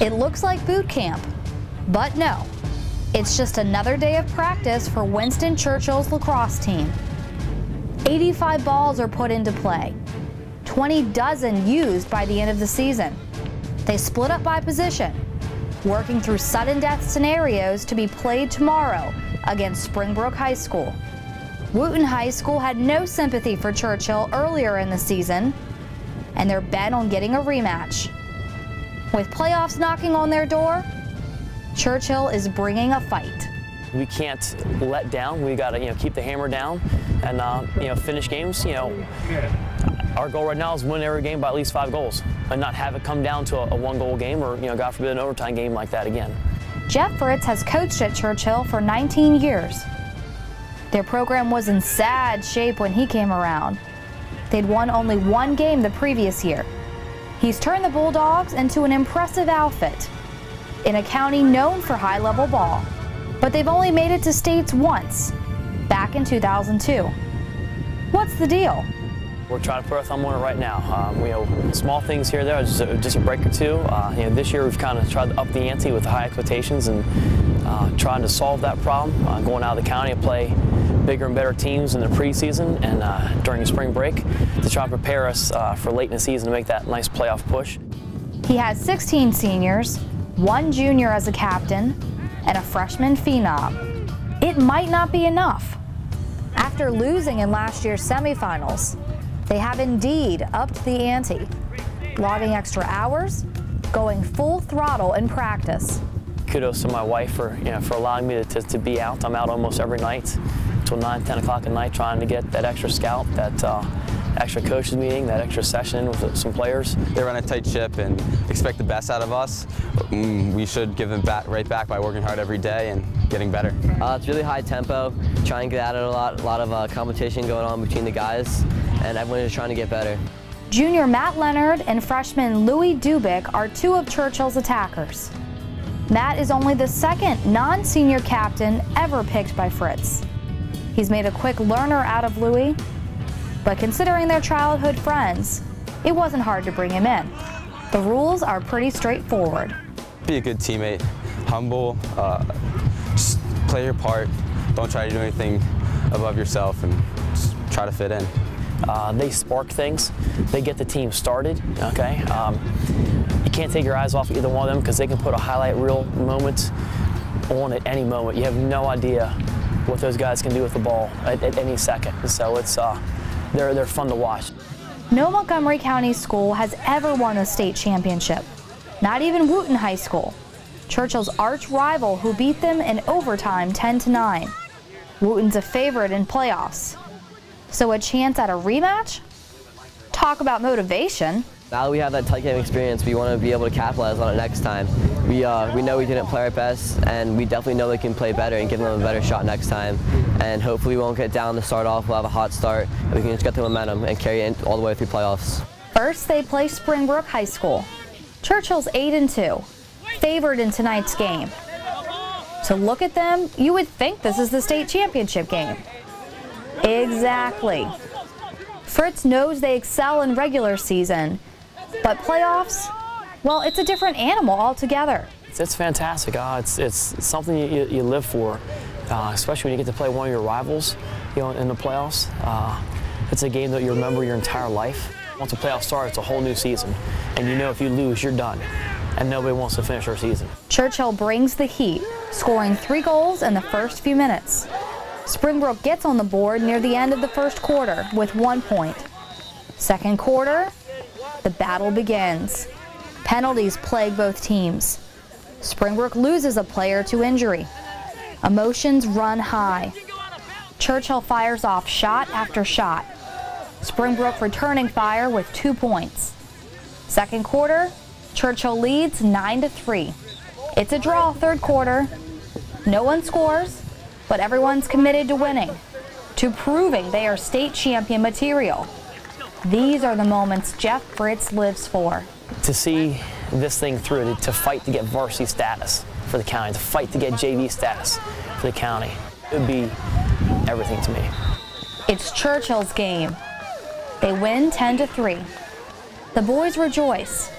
It looks like boot camp, but no. It's just another day of practice for Winston Churchill's lacrosse team. 85 balls are put into play, 20 dozen used by the end of the season. They split up by position, working through sudden death scenarios to be played tomorrow against Springbrook High School. Wootton High School had no sympathy for Churchill earlier in the season, and they're bent on getting a rematch. With playoffs knocking on their door, Churchill is bringing a fight. We can't let down. We got to, keep the hammer down and, finish games. Our goal right now is win every game by at least 5 goals and not have it come down to a 1-goal game or, God forbid, an overtime game like that again. Jeff Fritz has coached at Churchill for 19 years. Their program was in sad shape when he came around. They'd won only 1 game the previous year. He's turned the Bulldogs into an impressive outfit in a county known for high-level ball. But they've only made it to states once, back in 2002. What's the deal? We're trying to put our thumb on it right now. Small things here or there, just a break or two. This year we've kind of tried to up the ante with the high expectations and trying to solve that problem. Going out of the county to play bigger and better teams in the preseason and during the spring break to try to prepare us for late in the season to make that nice playoff push. He has 16 seniors, 1 junior as a captain, and a freshman phenom. It might not be enough. After losing in last year's semifinals, they have indeed upped the ante, logging extra hours, going full throttle in practice. Kudos to my wife for allowing me to be out. I'm out almost every night until 9, 10 o'clock at night trying to get that extra scout, that extra coaches meeting, that extra session with some players. They run a tight ship and expect the best out of us. We should give them right back by working hard every day and getting better. It's really high tempo, trying to get at it a lot of competition going on between the guys, and everyone is trying to get better. Junior Matt Leonard and freshman Louis Dubik are 2 of Churchill's attackers. Matt is only the 2nd non-senior captain ever picked by Fritz. He's made a quick learner out of Louis, but considering their childhood friends, it wasn't hard to bring him in. The rules are pretty straightforward. Be a good teammate, humble, just play your part. Don't try to do anything above yourself and just try to fit in. They spark things. They get the team started, okay? You can't take your eyes off either one of them because they can put a highlight reel moment on at any moment. You have no idea what those guys can do with the ball at any second. So it's they're fun to watch. No Montgomery County school has ever won a state championship, not even Wootton High School, Churchill's arch rival who beat them in overtime 10-9. Wootton's a favorite in playoffs. So a chance at a rematch? Talk about motivation. Now that we have that tight game experience, we want to be able to capitalize on it next time. We know we didn't play our best, and we definitely know they can play better and give them a better shot next time. And hopefully we won't get down to start off, we'll have a hot start, and we can just get the momentum and carry it all the way through playoffs. First, they play Springbrook High School. Churchill's 8-2, favored in tonight's game. To look at them, you would think this is the state championship game. Exactly. Fritz knows they excel in regular season, but playoffs, well, it's a different animal altogether. It's fantastic. It's something you live for, especially when you get to play one of your rivals, in the playoffs. It's a game that you remember your entire life. Once the playoffs start, it's a whole new season, and if you lose, you're done, and nobody wants to finish their season. Churchill brings the heat, scoring 3 goals in the first few minutes. Springbrook gets on the board near the end of the first quarter with 1 point. Second quarter, the battle begins. Penalties plague both teams. Springbrook loses a player to injury. Emotions run high. Churchill fires off shot after shot. Springbrook returning fire with 2 points. Second quarter, Churchill leads 9-3. It's a draw third quarter. No one scores, but everyone's committed to winning, to proving they are state champion material. These are the moments Jeff Fritz lives for. To see this thing through, to fight to get varsity status for the county, to fight to get JV status for the county, it would be everything to me. It's Churchill's game. They win 10-3. The boys rejoice.